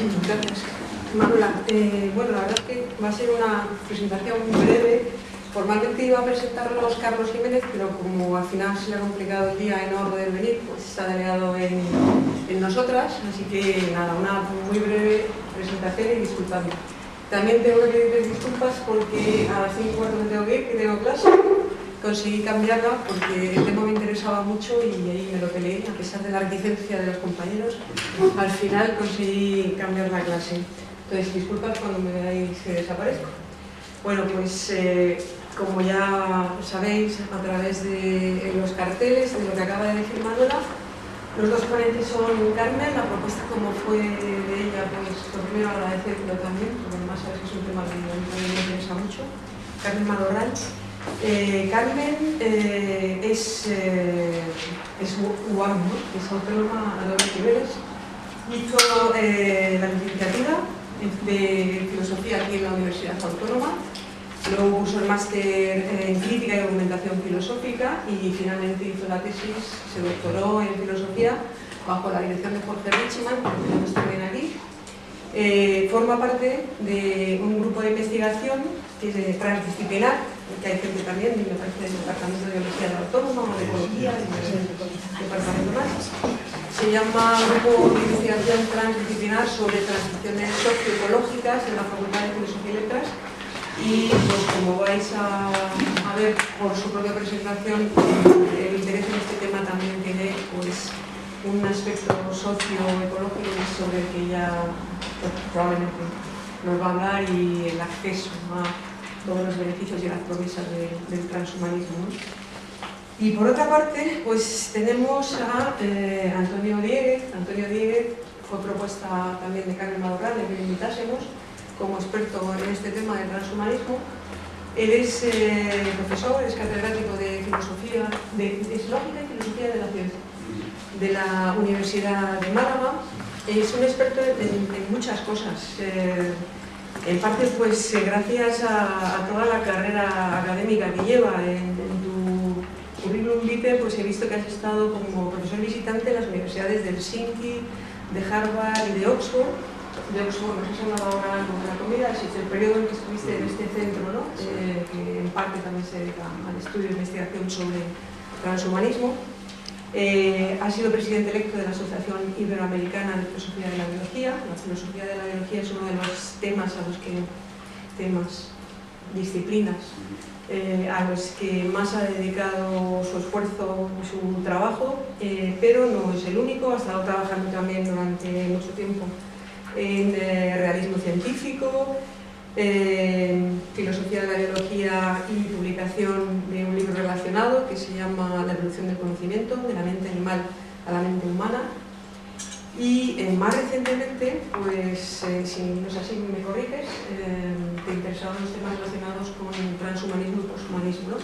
Gracias, Manuela. Bueno, la verdad es que va a ser una presentación muy breve. Formalmente iba a presentarnos Carlos Jiménez, pero como al final se le ha complicado el día y no va a poder venir, pues se ha delegado en nosotras. Así que nada, una muy breve presentación y disculpadme. También tengo que pedir disculpas porque a las 5:15 me tengo que ir, que tengo clase. Conseguí cambiarla porque el tema me interesaba mucho y ahí me lo peleé, a pesar de la reticencia de los compañeros. Al final conseguí cambiar la clase. Entonces, disculpas cuando me veáis que desaparezco. Bueno, pues como ya sabéis a través de los carteles, de lo que acaba de decir Manuela, los dos ponentes son Carmen. La propuesta, como fue de ella, pues lo primero agradecerlo también, porque además sabes que es un tema que a mí también me interesa mucho. Carmen Madorral. Carmen es UAM, ¿no? Es autónoma a 2 niveles. Hizo la licenciatura de filosofía aquí en la Universidad Autónoma, luego puso el máster en crítica y argumentación filosófica y finalmente hizo la tesis, se doctoró en filosofía bajo la dirección de Jorge Richman, que tenemos también aquí. Forma parte de un grupo de investigación que es transdisciplinar, que hay gente también, me parece, del Departamento de Biología Autónoma o de Ecología, departamento más. Se llama Grupo de Investigación Transdisciplinar sobre Transiciones Socioecológicas en la Facultad de Filosofía y Letras. Y pues como vais a ver por su propia presentación, el interés en este tema también tiene pues un aspecto socioecológico sobre el que ya pues, probablemente nos va a hablar, y el acceso a todos los beneficios y las promesas del transhumanismo, ¿no? Y por otra parte, pues tenemos a Antonio Dieguez. Antonio Dieguez fue propuesta también de Carmen Madorral de que le invitásemos como experto en este tema del transhumanismo. Él es profesor, es catedrático de filosofía, es lógica y filosofía de la ciencia de la Universidad de Málaga. Es un experto en muchas cosas. En parte, pues gracias a toda la carrera académica que lleva en tu currículum vitae, pues he visto que has estado como profesor visitante en las universidades de Helsinki, de Harvard y de Oxford. De Oxford nos has hablado ahora con la comida, es el periodo en que estuviste en este centro, ¿no? Que en parte también se dedica al estudio e investigación sobre transhumanismo. Ha sido presidente electo de la Asociación Iberoamericana de Filosofía de la Biología. La filosofía de la biología es uno de los disciplinas a los que más ha dedicado su esfuerzo y su trabajo, pero no es el único. Ha estado trabajando también durante mucho tiempo en realismo científico, filosofía de la biología y publicación de un libro relacionado que se llama La evolución del conocimiento, de la mente animal a la mente humana. Y más recientemente, pues si no es así me corriges, te interesaban los temas relacionados con transhumanismo y poshumanismo, ¿no?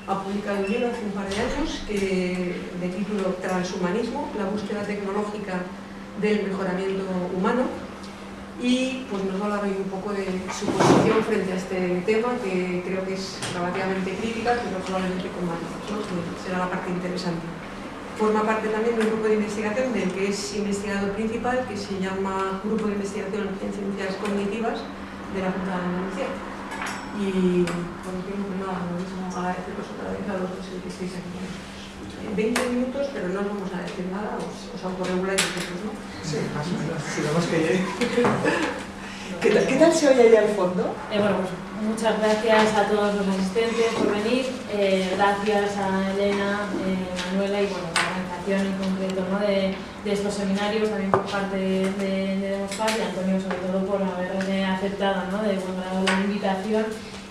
Ha publicado un libro hace un par de años de título Transhumanismo, la búsqueda tecnológica del mejoramiento humano. Y pues nos va a hablar hoy un poco de su posición frente a este tema, que creo que es relativamente crítica, pero probablemente con matices, ¿no? Que será la parte interesante. Forma parte también de un grupo de investigación del que es investigador principal, que se llama Grupo de Investigación en Ciencias Cognitivas de la Junta de Andalucía. Y por lo tiempo, pues nada, lo mismo agradeceros otra vez a los dos que estéis aquí con nosotros. 20 minutos, pero no os vamos a decir nada, os autorreguláis vosotros, ¿no? Sí, más o menos, si vemos que llegue. ¿Qué tal se oye ahí al fondo? Bueno, pues muchas gracias a todos los asistentes por venir, gracias a Elena, Manuela y bueno, la organización en concreto, ¿no? de estos seminarios, también por parte de Demosfat y Antonio sobre todo por haber aceptado, ¿no? de buen grado la invitación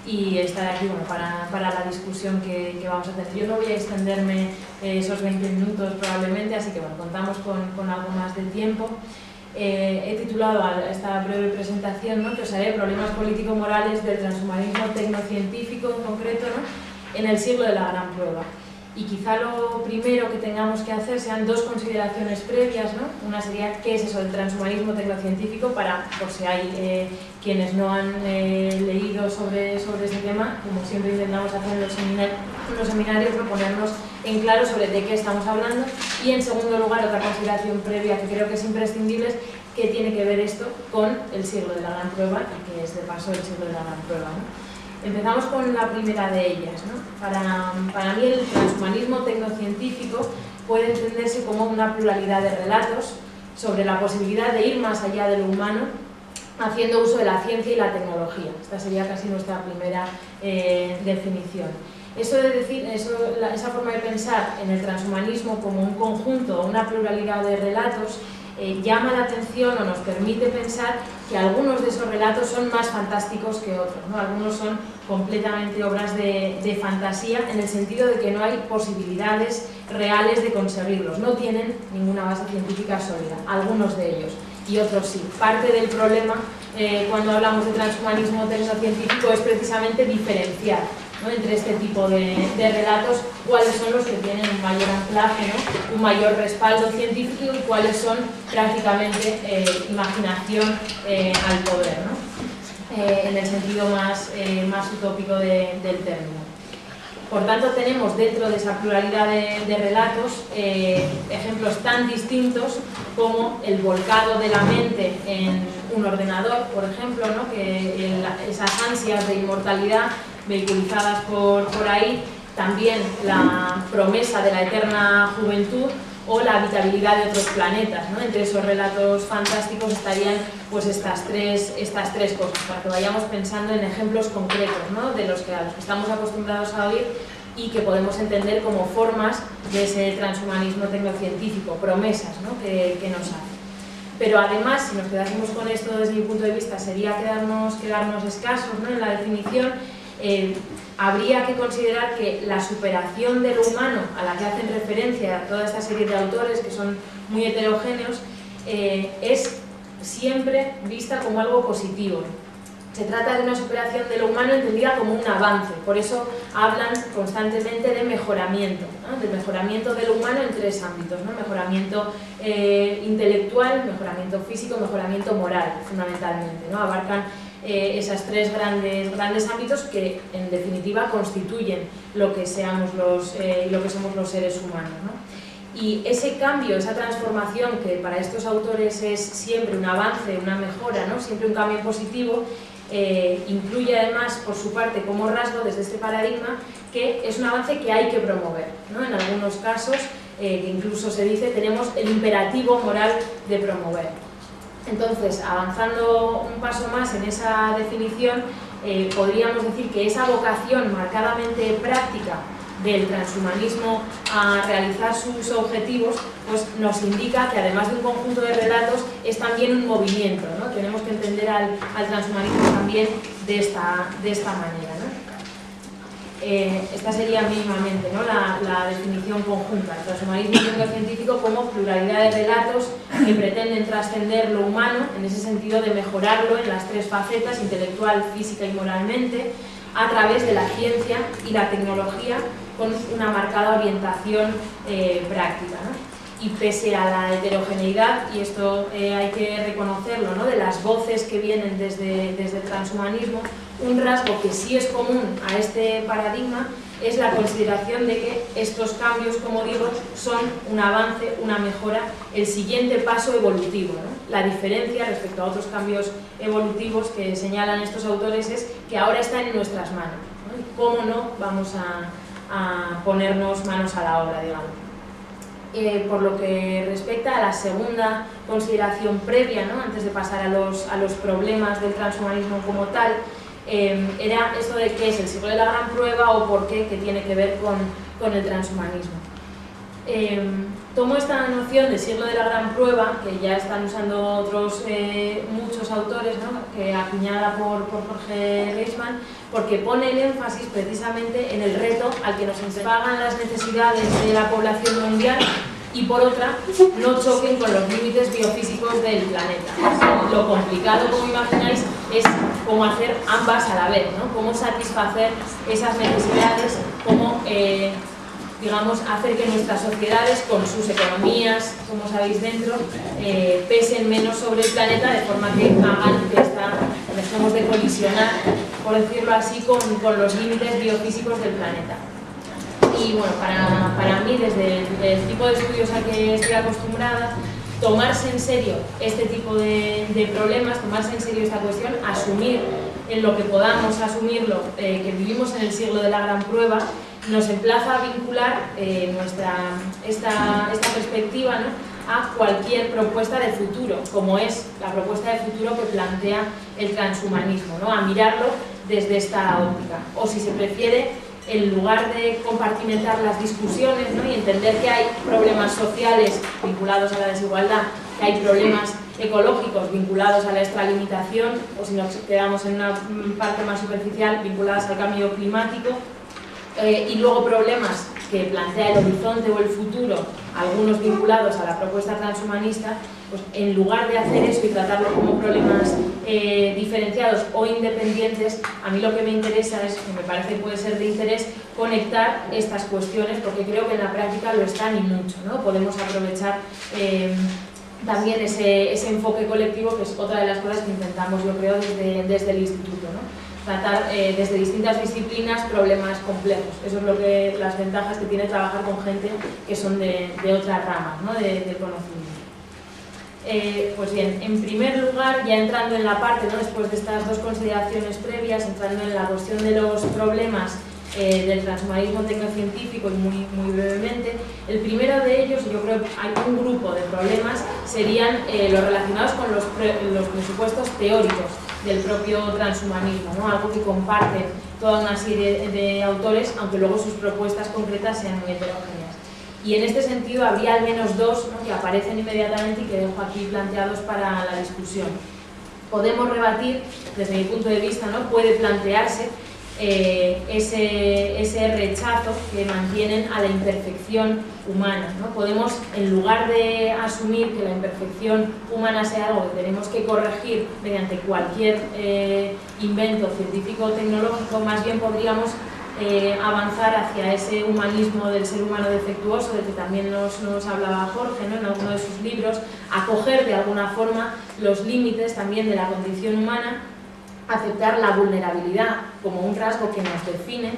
y estar aquí bueno, para la discusión que vamos a tener. Yo no voy a extenderme esos 20 minutos probablemente, así que bueno, contamos con algo más de tiempo. He titulado a esta breve presentación, ¿no? que os haré problemas político-morales del transhumanismo tecnocientífico en concreto, ¿no? en el siglo de la gran prueba. Y quizá lo primero que tengamos que hacer sean dos consideraciones previas, ¿no? Una sería qué es eso del transhumanismo tecnocientífico, por si hay quienes no han leído sobre este tema, como siempre intentamos hacer en los seminarios, ¿no? Ponernos en claro sobre de qué estamos hablando. Y en segundo lugar, otra consideración previa que creo que es imprescindible es qué tiene que ver esto con el siglo de la gran prueba y que es de paso el siglo de la gran prueba, ¿no? Empezamos con la primera de ellas, ¿no? Para mí el transhumanismo tecnocientífico puede entenderse como una pluralidad de relatos sobre la posibilidad de ir más allá de lo humano haciendo uso de la ciencia y la tecnología. Esta sería casi nuestra primera definición. Esa forma de pensar en el transhumanismo como un conjunto o una pluralidad de relatos llama la atención o nos permite pensar que algunos de esos relatos son más fantásticos que otros, ¿no? Algunos son completamente obras de fantasía en el sentido de que no hay posibilidades reales de conseguirlos, no tienen ninguna base científica sólida, algunos de ellos, y otros sí. Parte del problema cuando hablamos de transhumanismo tecnocientífico es precisamente diferenciar, ¿no?, entre este tipo de relatos, cuáles son los que tienen un mayor anclaje, ¿no?, un mayor respaldo científico y cuáles son prácticamente imaginación al poder, ¿no?, en el sentido más utópico del término. Por tanto, tenemos dentro de esa pluralidad de relatos ejemplos tan distintos como el volcado de la mente en un ordenador, por ejemplo, ¿no?, que esas ansias de inmortalidad vehiculizadas por ahí, también la promesa de la eterna juventud o la habitabilidad de otros planetas, ¿no? Entre esos relatos fantásticos estarían pues estas tres cosas, para que vayamos pensando en ejemplos concretos, ¿no?, a los que estamos acostumbrados a oír y que podemos entender como formas de ese transhumanismo tecnocientífico, promesas, ¿no?, que nos hace. Pero además, si nos quedásemos con esto desde mi punto de vista, sería quedarnos escasos, ¿no?, en la definición. Habría que considerar que la superación de lo humano, a la que hacen referencia toda esta serie de autores que son muy heterogéneos, es siempre vista como algo positivo. Se trata de una superación de lo humano entendida como un avance, por eso hablan constantemente de mejoramiento, ¿no?, del mejoramiento de lo humano en tres ámbitos, ¿no?, mejoramiento intelectual, mejoramiento físico, mejoramiento moral, fundamentalmente, ¿no?, abarcan esos tres grandes ámbitos que en definitiva constituyen lo que somos los seres humanos, ¿no? Y ese cambio, esa transformación que para estos autores es siempre un avance, una mejora, ¿no?, siempre un cambio positivo, incluye además por su parte como rasgo desde este paradigma que es un avance que hay que promover, ¿no? En algunos casos, que incluso se dice, tenemos el imperativo moral de promover. Entonces, avanzando un paso más en esa definición, podríamos decir que esa vocación marcadamente práctica del transhumanismo a realizar sus objetivos, pues nos indica que además de un conjunto de relatos es también un movimiento, ¿no? Tenemos que entender al transhumanismo también de esta manera, ¿no? Esta sería mínimamente, ¿no?, la definición conjunta. El transhumanismo tecnocientífico como pluralidad de relatos que pretenden trascender lo humano, en ese sentido de mejorarlo en las tres facetas, intelectual, física y moralmente, a través de la ciencia y la tecnología con una marcada orientación práctica, ¿no? Y pese a la heterogeneidad, y esto hay que reconocerlo, ¿no?, de las voces que vienen desde el transhumanismo, un rasgo que sí es común a este paradigma es la consideración de que estos cambios, como digo, son un avance, una mejora, el siguiente paso evolutivo, ¿no? La diferencia respecto a otros cambios evolutivos que señalan estos autores es que ahora están en nuestras manos, ¿no? Y cómo no vamos a ponernos manos a la obra, digamos. Por lo que respecta a la segunda consideración previa, ¿no?, antes de pasar a los problemas del transhumanismo como tal, era esto de qué es el siglo de la gran prueba o por qué, que tiene que ver con el transhumanismo. Tomo esta noción de siglo de la gran prueba, que ya están usando otros muchos autores, ¿no?, que acuñada por Jorge Leisman, porque pone el énfasis precisamente en el reto al que nos pagan las necesidades de la población mundial y por otra, no choquen con los límites biofísicos del planeta. Lo complicado, como imagináis, es cómo hacer ambas a la vez, ¿no? Cómo satisfacer esas necesidades, cómo, digamos, hacer que nuestras sociedades, con sus economías, como sabéis dentro, pesen menos sobre el planeta, de forma que hagan que dejemos de colisionar, por decirlo así, con los límites biofísicos del planeta. Y bueno, para mí, desde el tipo de estudios a que estoy acostumbrada, tomarse en serio este tipo de problemas, tomarse en serio esta cuestión, asumir en lo que podamos asumirlo, que vivimos en el siglo de la gran prueba, nos emplaza a vincular esta perspectiva, ¿no?, a cualquier propuesta de futuro, como es la propuesta de futuro que plantea el transhumanismo, ¿no?, a mirarlo desde esta óptica. O si se prefiere, en lugar de compartimentar las discusiones, ¿no?, y entender que hay problemas sociales vinculados a la desigualdad, que hay problemas ecológicos vinculados a la extralimitación, o si nos quedamos en una parte más superficial, vinculadas al cambio climático, y luego problemas que plantea el horizonte o el futuro, algunos vinculados a la propuesta transhumanista, pues en lugar de hacer eso y tratarlo como problemas diferenciados o independientes, a mí lo que me interesa es, que me parece que puede ser de interés, conectar estas cuestiones, porque creo que en la práctica lo están y mucho, ¿no? Podemos aprovechar también ese enfoque colectivo, que es otra de las cosas que intentamos, yo creo, desde el instituto, ¿no? Tratar desde distintas disciplinas problemas complejos. Eso es las ventajas que tiene trabajar con gente que son de otras ramas, ¿no?, de conocimiento. Pues bien, en primer lugar, ya entrando en la parte, ¿no?, después de estas dos consideraciones previas, entrando en la cuestión de los problemas del transhumanismo tecnocientífico, y muy brevemente, el primero de ellos, yo creo que hay un grupo de problemas, serían los relacionados con los presupuestos teóricos del propio transhumanismo, ¿no?, algo que comparten toda una serie de autores, aunque luego sus propuestas concretas sean muy heterogéneas. Y en este sentido habría al menos dos, ¿no?, que aparecen inmediatamente y que dejo aquí planteados para la discusión. Podemos rebatir, desde mi punto de vista, ¿no?, puede plantearse ese rechazo que mantienen a la imperfección humana, ¿no? Podemos, en lugar de asumir que la imperfección humana sea algo que tenemos que corregir mediante cualquier invento científico o tecnológico, más bien podríamos avanzar hacia ese humanismo del ser humano defectuoso, del que también nos hablaba Jorge, ¿no?, en alguno de sus libros, acoger de alguna forma los límites también de la condición humana, aceptar la vulnerabilidad como un rasgo que nos define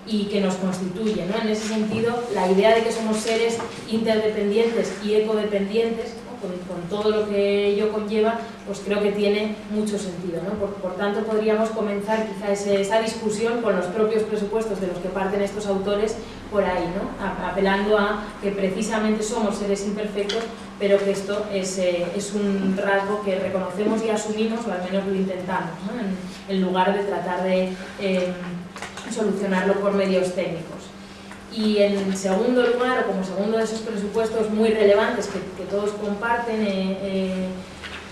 y que nos constituye, ¿no? En ese sentido, la idea de que somos seres interdependientes y ecodependientes, ¿no?, con todo lo que ello conlleva, pues creo que tiene mucho sentido, ¿no? Por tanto, podríamos comenzar quizá esa discusión con los propios presupuestos de los que parten estos autores por ahí, ¿no?, apelando a que precisamente somos seres imperfectos, pero que esto es un rasgo que reconocemos y asumimos, o al menos lo intentamos, ¿no?, en lugar de tratar de solucionarlo por medios técnicos. Y en segundo lugar, o como segundo de esos presupuestos muy relevantes que todos comparten,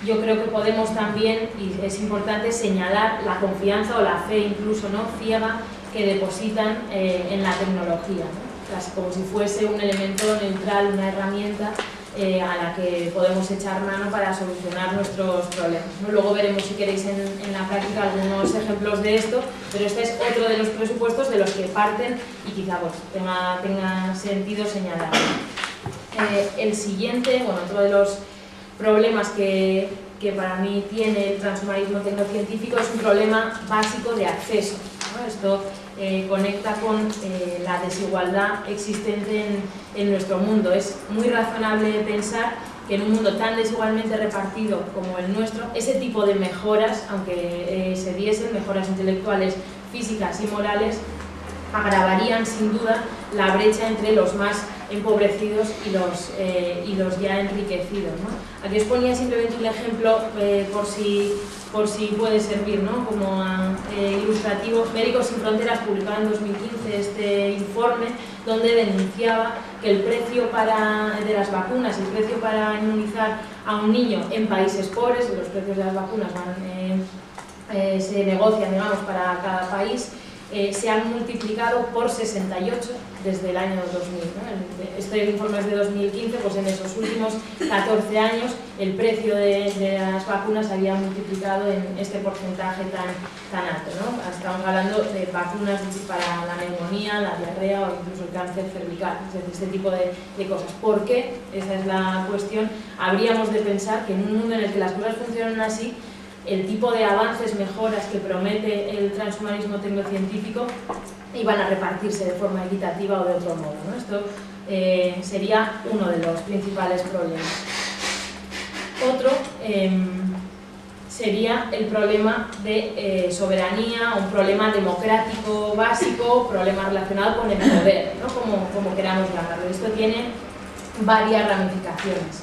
yo creo que podemos también, y es importante, señalar la confianza o la fe incluso, ¿no?, ciega que depositan en la tecnología, ¿no?, casi como si fuese un elemento neutral, una herramienta a la que podemos echar mano para solucionar nuestros problemas, ¿no? Luego veremos, si queréis, en la práctica algunos ejemplos de esto, pero este es otro de los presupuestos de los que parten y quizá pues, tenga sentido señalar. El siguiente, bueno, otro de los problemas que para mí tiene el transhumanismo tecnocientífico es un problema básico de acceso, ¿no? Esto conecta con la desigualdad existente en nuestro mundo. Es muy razonable pensar que en un mundo tan desigualmente repartido como el nuestro, ese tipo de mejoras, aunque se diesen mejoras intelectuales, físicas y morales, agravarían sin duda la brecha entre los más empobrecidos y los ya enriquecidos, ¿no? Aquí os ponía simplemente un ejemplo por si puede servir, ¿no?, como ilustrativo. Médicos Sin Fronteras publicaba en 2015 este informe donde denunciaba que el precio de las vacunas, el precio para inmunizar a un niño en países pobres, los precios de las vacunas se negocian, digamos, para cada país, se han multiplicado por 68 desde el año 2000, ¿no? Este informe es de 2015, pues en esos últimos 14 años el precio de las vacunas había multiplicado en este porcentaje tan alto, ¿no? Estamos hablando de vacunas para la neumonía, la diarrea o incluso el cáncer cervical, es decir, este tipo de cosas. ¿Por qué? Esa es la cuestión. Habríamos de pensar que en un mundo en el que las cosas funcionan así, el tipo de avances, mejoras que promete el transhumanismo tecnocientífico iban a repartirse de forma equitativa o de otro modo, ¿no? Esto sería uno de los principales problemas. Otro sería el problema de soberanía, un problema democrático básico, problema relacionado con el poder, ¿no? como queramos llamarlo. Esto tiene varias ramificaciones.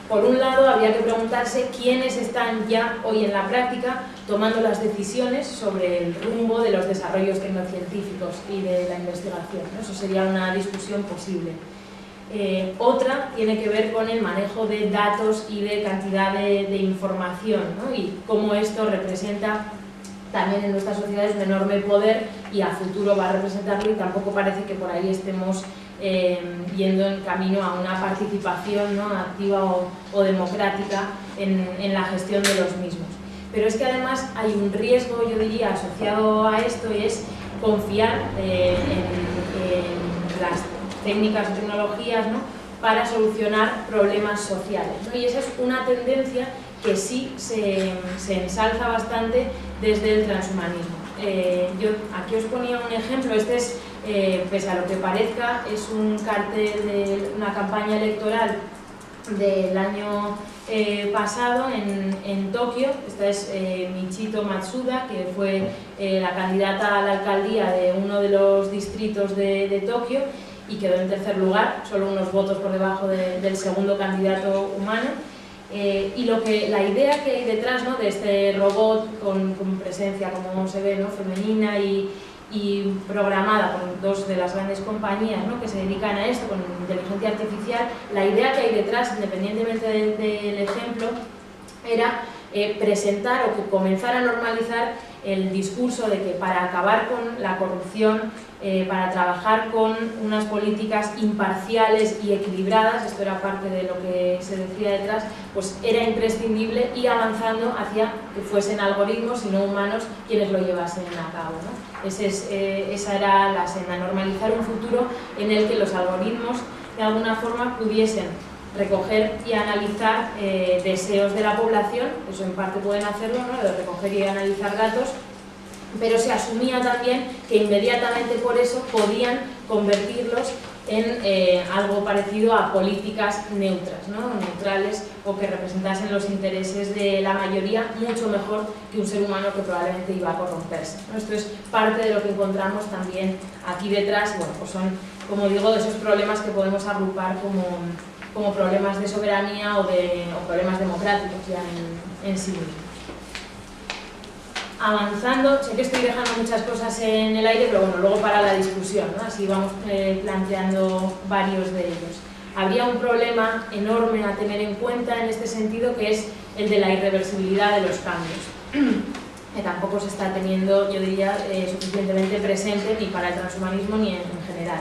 Por un lado, habría que preguntarse quiénes están ya hoy en la práctica tomando las decisiones sobre el rumbo de los desarrollos tecnocientíficos y de la investigación, ¿no? Eso sería una discusión posible. Otra tiene que ver con el manejo de datos y de cantidad de información, ¿no? Y cómo esto representa también en nuestras sociedades un enorme poder y a futuro va a representarlo, y tampoco parece que por ahí estemos yendo en camino a una participación, ¿no? activa o democrática en la gestión de los mismos. Pero es que además hay un riesgo, yo diría, asociado a esto, y es confiar en las técnicas o tecnologías, ¿no? para solucionar problemas sociales, ¿no? Y esa es una tendencia que sí se ensalza bastante desde el transhumanismo. Yo aquí os ponía un ejemplo. Este es, pese a lo que parezca, es un cartel de una campaña electoral del año pasado en Tokio. Esta es Michito Matsuda, que fue la candidata a la alcaldía de uno de los distritos de Tokio y quedó en tercer lugar, solo unos votos por debajo del segundo candidato humano. Y la idea que hay detrás, ¿no? de este robot con presencia, como se ve, ¿no? femenina y programada por dos de las grandes compañías, ¿no? que se dedican a esto con inteligencia artificial, la idea que hay detrás, independientemente del ejemplo, era presentar o que comenzar a normalizar el discurso de que para acabar con la corrupción, para trabajar con unas políticas imparciales y equilibradas, esto era parte de lo que se decía detrás, pues era imprescindible ir avanzando hacia que fuesen algoritmos y no humanos quienes lo llevasen a cabo, ¿no? Esa era la senda, normalizar un futuro en el que los algoritmos de alguna forma pudiesen recoger y analizar deseos de la población. Eso en parte pueden hacerlo, ¿no? De recoger y analizar datos, pero se asumía también que inmediatamente por eso podían convertirlos en algo parecido a políticas neutras, ¿no? neutrales, o que representasen los intereses de la mayoría mucho mejor que un ser humano que probablemente iba a corromperse, ¿no? Esto es parte de lo que encontramos también aquí detrás. Bueno, pues son, como digo, de esos problemas que podemos agrupar como problemas de soberanía o problemas democráticos ya en sí mismos. Avanzando, sé que estoy dejando muchas cosas en el aire, pero bueno, luego para la discusión, ¿no? Así vamos planteando varios de ellos. Habría un problema enorme a tener en cuenta en este sentido, que es el de la irreversibilidad de los cambios, que tampoco se está teniendo, yo diría, suficientemente presente ni para el transhumanismo ni en general.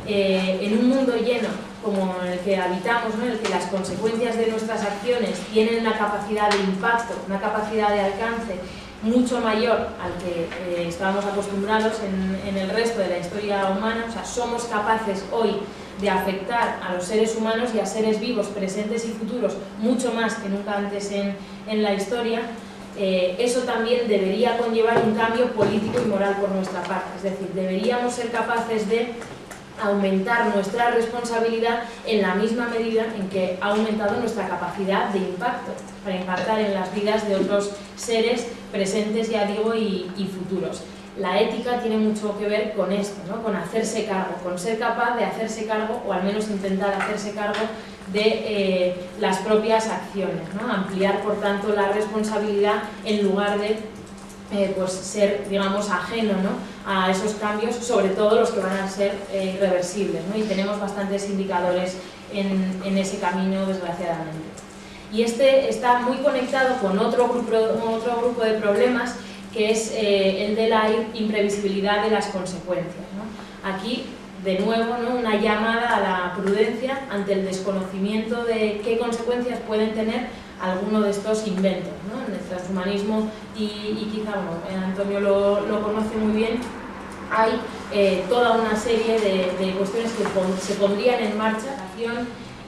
En un mundo lleno como el que habitamos, ¿no? En el que las consecuencias de nuestras acciones tienen una capacidad de impacto, una capacidad de alcance mucho mayor al que estábamos acostumbrados en el resto de la historia humana. O sea, somos capaces hoy de afectar a los seres humanos y a seres vivos, presentes y futuros, mucho más que nunca antes en la historia. Eso también debería conllevar un cambio político y moral por nuestra parte. Es decir, deberíamos ser capaces de aumentar nuestra responsabilidad en la misma medida en que ha aumentado nuestra capacidad de impacto, para impactar en las vidas de otros seres presentes, ya digo, y futuros. La ética tiene mucho que ver con esto, ¿no? Con hacerse cargo, con ser capaz de hacerse cargo, o al menos intentar hacerse cargo de las propias acciones, ¿no? Ampliar, por tanto, la responsabilidad en lugar de pues ser, digamos, ajeno, ¿no? a esos cambios, sobre todo los que van a ser irreversibles, ¿no? Y tenemos bastantes indicadores en ese camino, desgraciadamente. Y este está muy conectado con otro grupo de problemas, que es el de la imprevisibilidad de las consecuencias, ¿no? Aquí, de nuevo, ¿no? una llamada a la prudencia ante el desconocimiento de qué consecuencias pueden tener alguno de estos inventos, ¿no? En el transhumanismo, y quizá, bueno, Antonio lo conoce muy bien, hay toda una serie de cuestiones que se pondrían en marcha,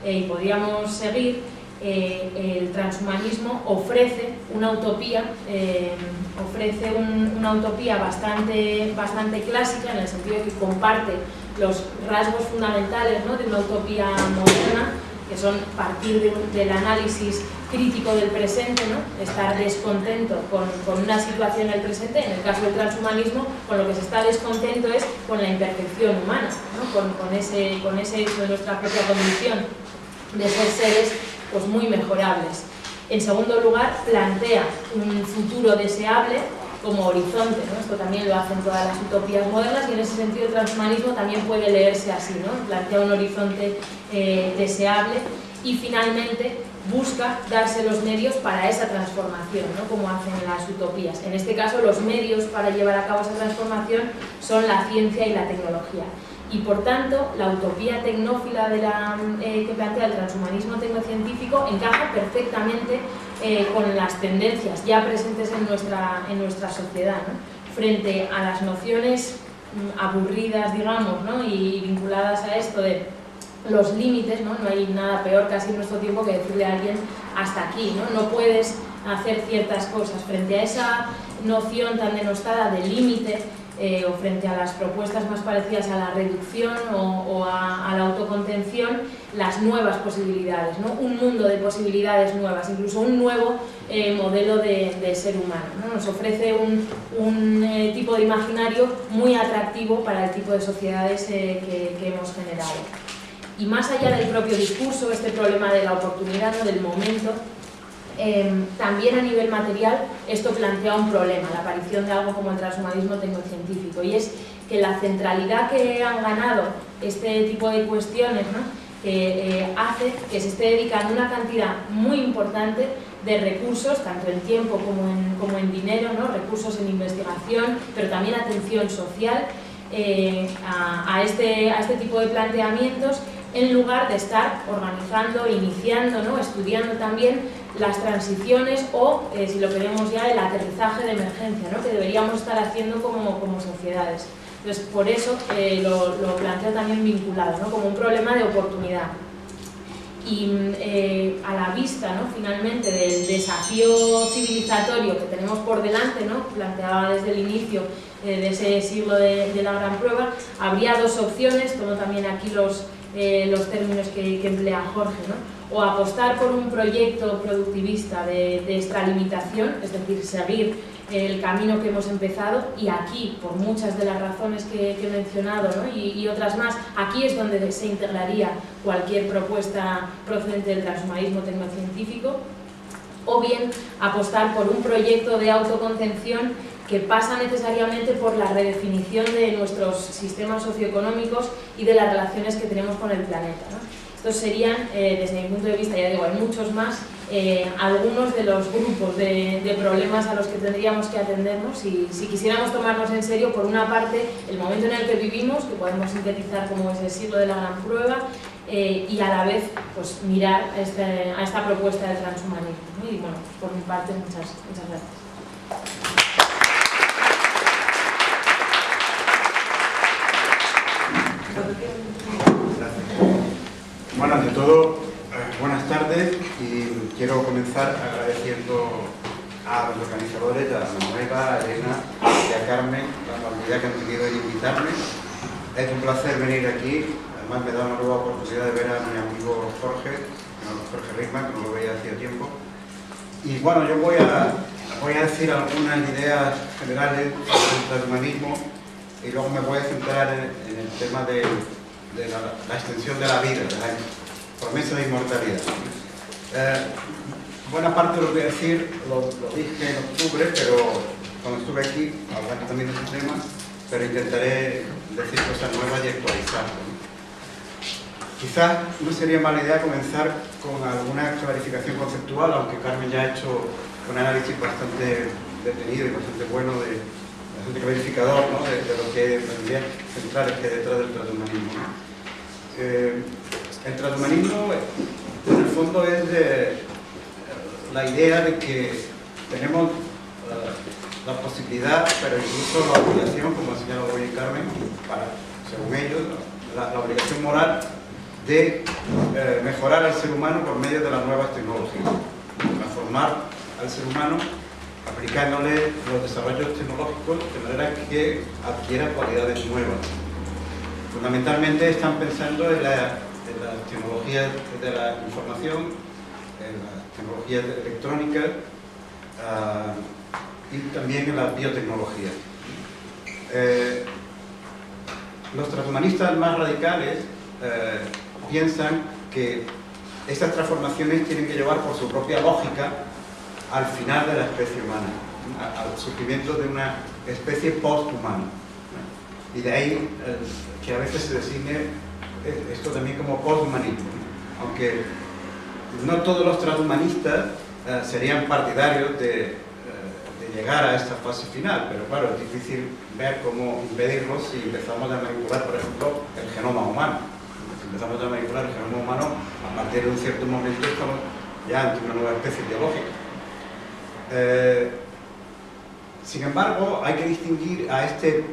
y podríamos seguir. El transhumanismo ofrece una utopía, bastante clásica, en el sentido de que comparte los rasgos fundamentales, ¿no? de una utopía moderna, que son partir del análisis crítico del presente, ¿no? Estar descontento con una situación del presente. En el caso del transhumanismo, con lo que se está descontento es con la imperfección humana, ¿no? con ese hecho de nuestra propia condición de ser seres pues, muy mejorables. En segundo lugar, plantea un futuro deseable como horizonte, ¿no? Esto también lo hacen todas las utopías modernas y en ese sentido el transhumanismo también puede leerse así, ¿no? Plantea un horizonte deseable y finalmente busca darse los medios para esa transformación, ¿no? Como hacen las utopías. En este caso los medios para llevar a cabo esa transformación son la ciencia y la tecnología. Y por tanto, la utopía tecnófila que plantea el transhumanismo tecnocientífico encaja perfectamente con las tendencias ya presentes en nuestra sociedad, ¿no? Frente a las nociones aburridas, digamos, ¿no? Y vinculadas a esto de los límites, ¿no? No hay nada peor casi en nuestro tiempo que decirle a alguien hasta aquí, ¿no? No puedes hacer ciertas cosas. Frente a esa noción tan denostada de límite, o frente a las propuestas más parecidas a la reducción o a la autocontención, las nuevas posibilidades, ¿no? Un mundo de posibilidades nuevas, incluso un nuevo modelo de ser humano, ¿no? Nos ofrece un tipo de imaginario muy atractivo para el tipo de sociedades que hemos generado. Y más allá del propio discurso, este problema de la oportunidad, ¿no? Del momento, también a nivel material esto plantea un problema, la aparición de algo como el transhumanismo tecnocientífico, y es que la centralidad que han ganado este tipo de cuestiones, ¿no? Hace que se esté dedicando una cantidad muy importante de recursos, tanto en tiempo como en dinero, ¿no? Recursos en investigación, pero también atención social a este tipo de planteamientos, en lugar de estar organizando, iniciando, ¿no? Estudiando también las transiciones o, si lo queremos ya, el aterrizaje de emergencia, ¿no? Que deberíamos estar haciendo como sociedades. Entonces, por eso lo planteo también vinculado, ¿no? Como un problema de oportunidad. Y a la vista, ¿no? Finalmente, del desafío civilizatorio que tenemos por delante, ¿no? Planteaba desde el inicio de ese siglo de la gran prueba, habría dos opciones, tomo también aquí los términos que emplea Jorge, ¿no? O apostar por un proyecto productivista de extralimitación, es decir, seguir el camino que hemos empezado, y aquí, por muchas de las razones que he mencionado, ¿no? y otras más, aquí es donde se integraría cualquier propuesta procedente del transhumanismo tecnocientífico, o bien apostar por un proyecto de autocontención que pasa necesariamente por la redefinición de nuestros sistemas socioeconómicos y de las relaciones que tenemos con el planeta, ¿no? Estos serían, desde mi punto de vista, ya digo, hay muchos más, algunos de los grupos de problemas a los que tendríamos que atendernos si quisiéramos tomarnos en serio, por una parte, el momento en el que vivimos, que podemos sintetizar como ese siglo de la gran prueba, y a la vez pues, mirar a esta propuesta del transhumanismo, ¿no? Y bueno, por mi parte, muchas gracias. Bueno, ante todo, buenas tardes, y quiero comenzar agradeciendo a los organizadores, a Manuela, a Elena y a Carmen, la amabilidad que han tenido en invitarme. Es un placer venir aquí, además me da una nueva oportunidad de ver a mi amigo Jorge Rickman, que no lo veía hacía tiempo. Y bueno, yo voy a decir algunas ideas generales sobre el transhumanismo y luego me voy a centrar en el tema de la extensión de la vida, de la promesa de inmortalidad. Buena parte de lo que voy a decir lo dije en octubre, pero cuando estuve aquí, hablando también de este tema, pero intentaré decir cosas nuevas y actualizarlo. Quizás no sería mala idea comenzar con alguna clarificación conceptual, aunque Carmen ya ha hecho un análisis bastante detenido y bastante bueno, bastante clarificador, ¿no? de lo que es las ideas centrales que hay detrás del transhumanismo. El transhumanismo, en el fondo, es la idea de que tenemos la posibilidad, pero incluso la obligación, como ha señalado hoy Carmen, según ellos, la obligación moral de mejorar al ser humano por medio de las nuevas tecnologías, transformar al ser humano aplicándole los desarrollos tecnológicos de manera que adquiera cualidades nuevas. Fundamentalmente están pensando en en las tecnologías de la información, en las tecnologías electrónicas y también en las biotecnologías. Los transhumanistas más radicales piensan que estas transformaciones tienen que llevar por su propia lógica al final de la especie humana, al surgimiento de una especie posthumana. Y de ahí que a veces se designe esto también como posthumanismo, aunque no todos los transhumanistas serían partidarios de llegar a esta fase final, pero claro, es difícil ver cómo impedirlo si empezamos a manipular, por ejemplo, el genoma humano. Si empezamos a manipular el genoma humano, a partir de un cierto momento estamos ya ante una nueva especie biológica. Sin embargo, hay que distinguir a este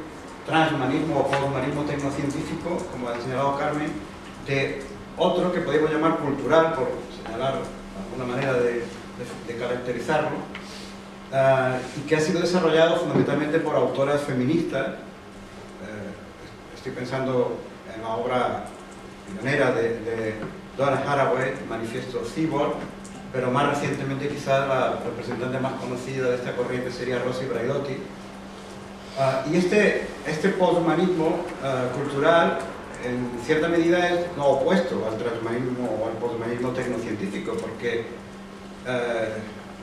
transhumanismo o posthumanismo tecnocientífico, como ha señalado Carmen, de otro que podemos llamar cultural, por señalar alguna manera de caracterizarlo, y que ha sido desarrollado fundamentalmente por autoras feministas. Estoy pensando en la obra pionera de Donna Haraway, Manifiesto Cyborg, pero más recientemente quizás la representante más conocida de esta corriente sería Rosy Braidotti. Y este posthumanismo cultural en cierta medida es lo opuesto al transhumanismo o al posthumanismo tecnocientífico, porque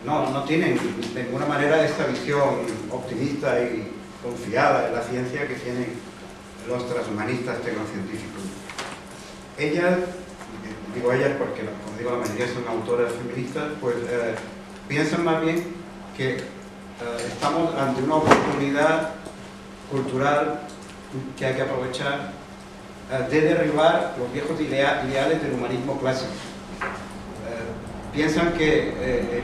no tienen de ninguna manera esta visión optimista y confiada en la ciencia que tienen los transhumanistas tecnocientíficos. Ellas, digo ellas porque, como digo, la mayoría son autoras feministas, pues piensan más bien que estamos ante una oportunidad cultural que hay que aprovechar de derribar los viejos ideales del humanismo clásico. Piensan que el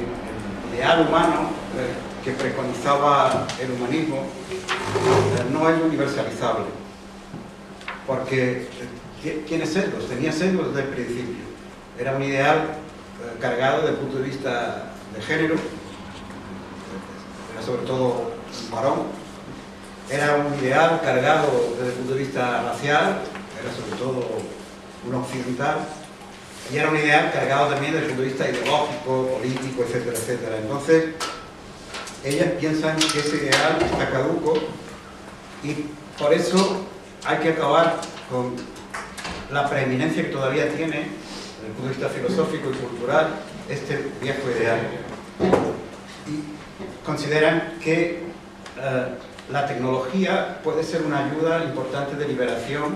ideal humano que preconizaba el humanismo no es universalizable, porque tiene sesgos, tenía sesgos desde el principio. Era un ideal cargado desde el punto de vista de género, era sobre todo un varón. Era un ideal cargado desde el punto de vista racial, era sobre todo un occidental, y era un ideal cargado también desde el punto de vista ideológico, político, etcétera, etcétera. Entonces, ellas piensan que ese ideal está caduco y por eso hay que acabar con la preeminencia que todavía tiene, desde el punto de vista filosófico y cultural, este viejo ideal. Y consideran que la tecnología puede ser una ayuda importante de liberación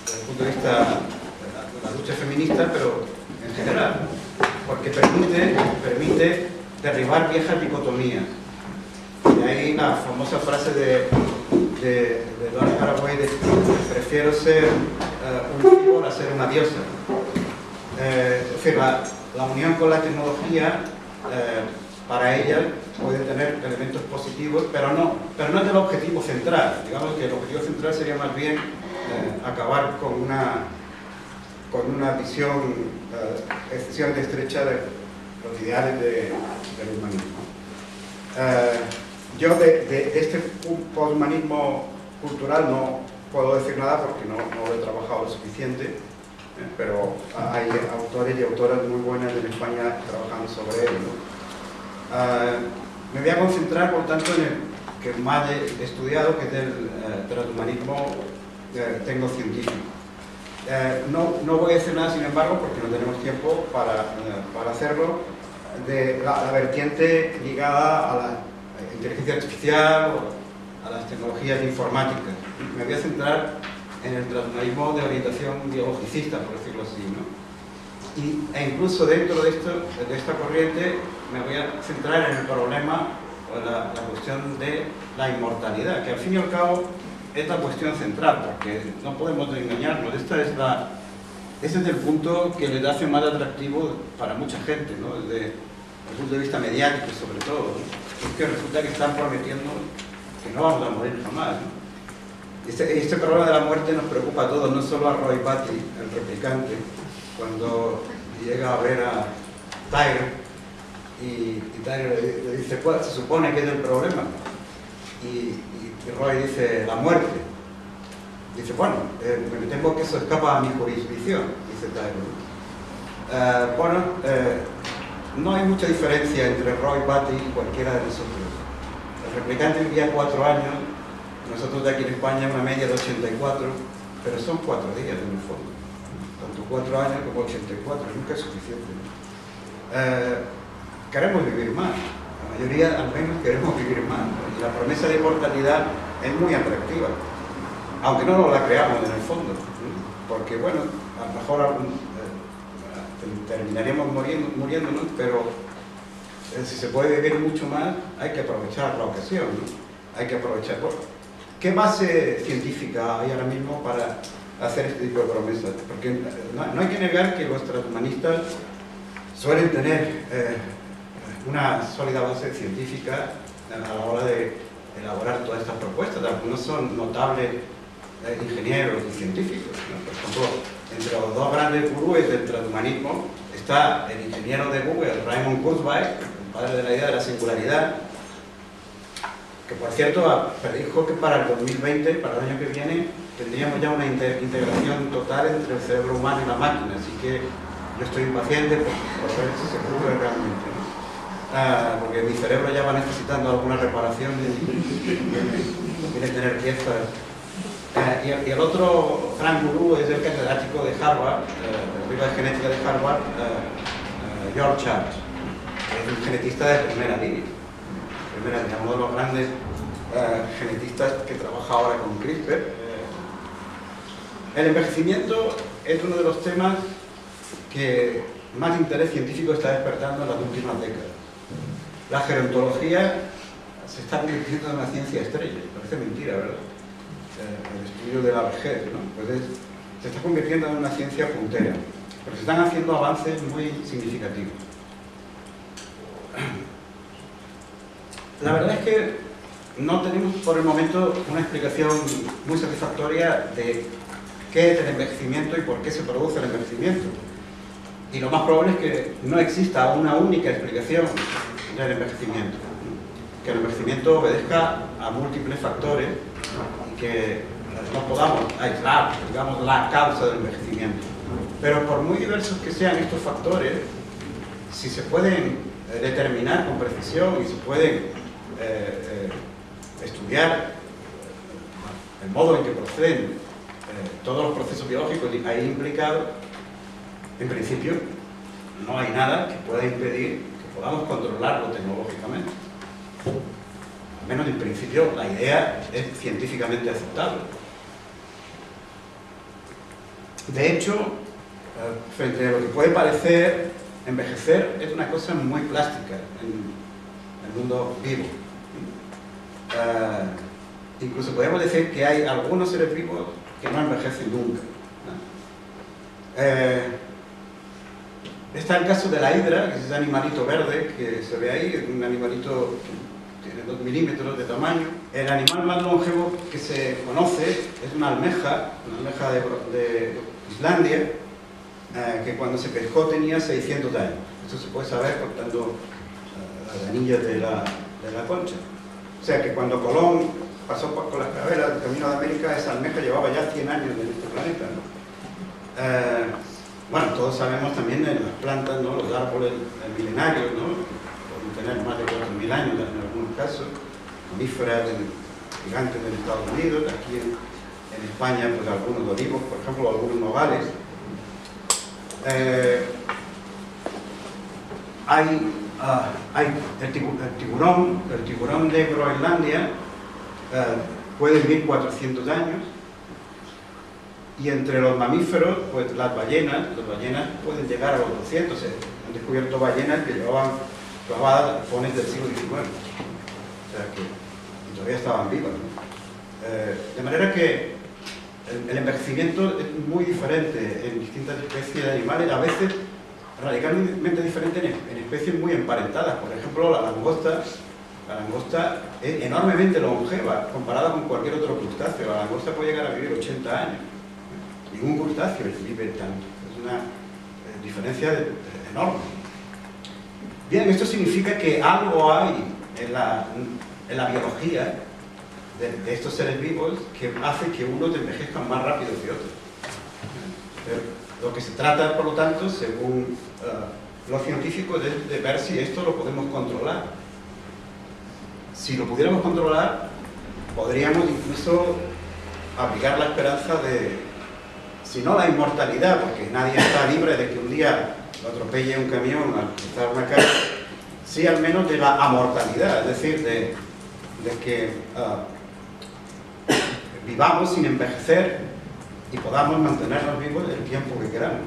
desde el punto de vista de la lucha feminista, pero en general, porque permite derribar viejas dicotomías. Y ahí la famosa frase de Donna Haraway de prefiero ser un cyborg a ser una diosa. Es decir, la unión con la tecnología para ella puede tener elementos positivos, pero no es el objetivo central. Digamos que el objetivo central sería más bien acabar con una visión excesivamente estrecha de los ideales del humanismo. Yo de este posthumanismo cultural no puedo decir nada porque no lo he trabajado lo suficiente, pero hay autores y autoras muy buenas en España trabajando sobre ello, ¿no? Me voy a concentrar, por tanto, en el que más he estudiado, que es el transhumanismo tecnocientífico. No voy a decir nada, sin embargo, porque no tenemos tiempo para hacerlo, de la vertiente ligada a la inteligencia artificial o a las tecnologías informáticas. Me voy a centrar en el transhumanismo de orientación biologicista, por decirlo así, ¿no? E incluso dentro de esta corriente me voy a centrar en el problema o la cuestión de la inmortalidad, que al fin y al cabo es la cuestión central, porque no podemos engañarnos. Ese es el punto que le hace más atractivo para mucha gente, ¿no? Desde el punto de vista mediático, sobre todo, ¿no? Es que resulta que están prometiendo que no vamos a morir jamás, ¿no? Este problema de la muerte nos preocupa a todos, no solo a Roy Batty, el replicante, cuando llega a ver a Tyler y Tyler le dice, ¿cuál se supone que es el problema? Y Roy dice, la muerte. dice, bueno, me temo que eso escapa a mi jurisdicción, dice Tyler. No hay mucha diferencia entre Roy Batty y cualquiera de nosotros. El replicante vivía 4 años, nosotros de aquí en España una media de 84, pero son 4 días en el fondo. Tanto 4 años como 84, nunca es suficiente. Queremos vivir más, la mayoría al menos queremos vivir más, ¿no? Y la promesa de inmortalidad es muy atractiva, aunque no la creamos en el fondo, ¿no? Porque bueno, a lo mejor terminaríamos muriéndonos, pero si se puede vivir mucho más, hay que aprovechar la ocasión, ¿no? Hay que aprovechar. ¿Qué base científica hay ahora mismo para hacer este tipo de promesas? Porque no hay que negar que los transhumanistas suelen tener una sólida base científica a la hora de elaborar todas estas propuestas. Algunos son notables ingenieros y científicos, ¿no? Por ejemplo, entre los 2 grandes gurúes del transhumanismo está el ingeniero de Google, Raymond Kurzweil, el padre de la idea de la singularidad, que por cierto predijo que para el 2020, para el año que viene, tendríamos ya una integración total entre el cerebro humano y la máquina, así que yo estoy impaciente por ver si se cumple realmente, ¿no? Porque mi cerebro ya va necesitando alguna reparación y quiere tener piezas. Y el otro gran gurú es el catedrático de Harvard, el libro de genética de Harvard, George Church, que es un genetista de primera línea, uno de los grandes genetistas que trabaja ahora con CRISPR. El envejecimiento es uno de los temas que más interés científico está despertando en las últimas décadas. La gerontología se está convirtiendo en una ciencia estrella, parece mentira, ¿verdad? El estudio de la vejez, ¿no? Pues se está convirtiendo en una ciencia puntera, pero se están haciendo avances muy significativos. La verdad es que no tenemos por el momento una explicación muy satisfactoria de qué es el envejecimiento y por qué se produce el envejecimiento. Y lo más probable es que no exista una única explicación del envejecimiento, ¿no? Que el envejecimiento obedezca a múltiples factores y que no podamos aislar, digamos, la causa del envejecimiento. Pero por muy diversos que sean estos factores, si se pueden determinar con precisión y se pueden estudiar el modo en que proceden todos los procesos biológicos ahí implicados, en principio no hay nada que pueda impedir que podamos controlarlo tecnológicamente. Al menos en principio la idea es científicamente aceptable. De hecho, frente a lo que puede parecer, envejecer es una cosa muy plástica en el mundo vivo. Incluso podemos decir que hay algunos seres vivos que no envejecen nunca, ¿no? Está el caso de la hidra, que es ese animalito verde que se ve ahí, un animalito que tiene 2 milímetros de tamaño. El animal más longevo que se conoce es una almeja de Islandia, que cuando se pescó tenía 600 años. Eso se puede saber cortando las anillas de la concha. O sea que cuando Colón pasó con las carabelas del camino de América, esa almeja llevaba ya 100 años en este planeta, ¿no? Bueno, todos sabemos también de las plantas, ¿no? Los árboles milenarios, ¿no? Pueden tener más de 4.000 años en algunos casos, mamíferas gigantes en Estados Unidos, aquí en España, pues algunos olivos, por ejemplo, algunos nogales. Hay el tiburón de Groenlandia puede vivir 400 años, y entre los mamíferos, pues las ballenas pueden llegar a los 200. Han descubierto ballenas que llevaban clavadas arpones del siglo XIX, o sea que todavía estaban vivas, ¿no? De manera que el envejecimiento es muy diferente en distintas especies de animales, a veces radicalmente diferente en especies muy emparentadas. Por ejemplo, la langosta es enormemente longeva comparada con cualquier otro crustáceo. La langosta puede llegar a vivir 80 años. Ningún crustáceo vive tanto. Es una diferencia enorme. Bien, esto significa que algo hay en la biología de estos seres vivos que hace que unos envejezcan más rápido que otros. Lo que se trata, por lo tanto, según los científicos, es de ver si esto lo podemos controlar. Si lo pudiéramos controlar, podríamos incluso abrigar la esperanza de, si no la inmortalidad, porque nadie está libre de que un día lo atropelle un camión al cruzar una calle, sí al menos de la amortalidad, es decir, de que vivamos sin envejecer y podamos mantenernos vivos el tiempo que queramos.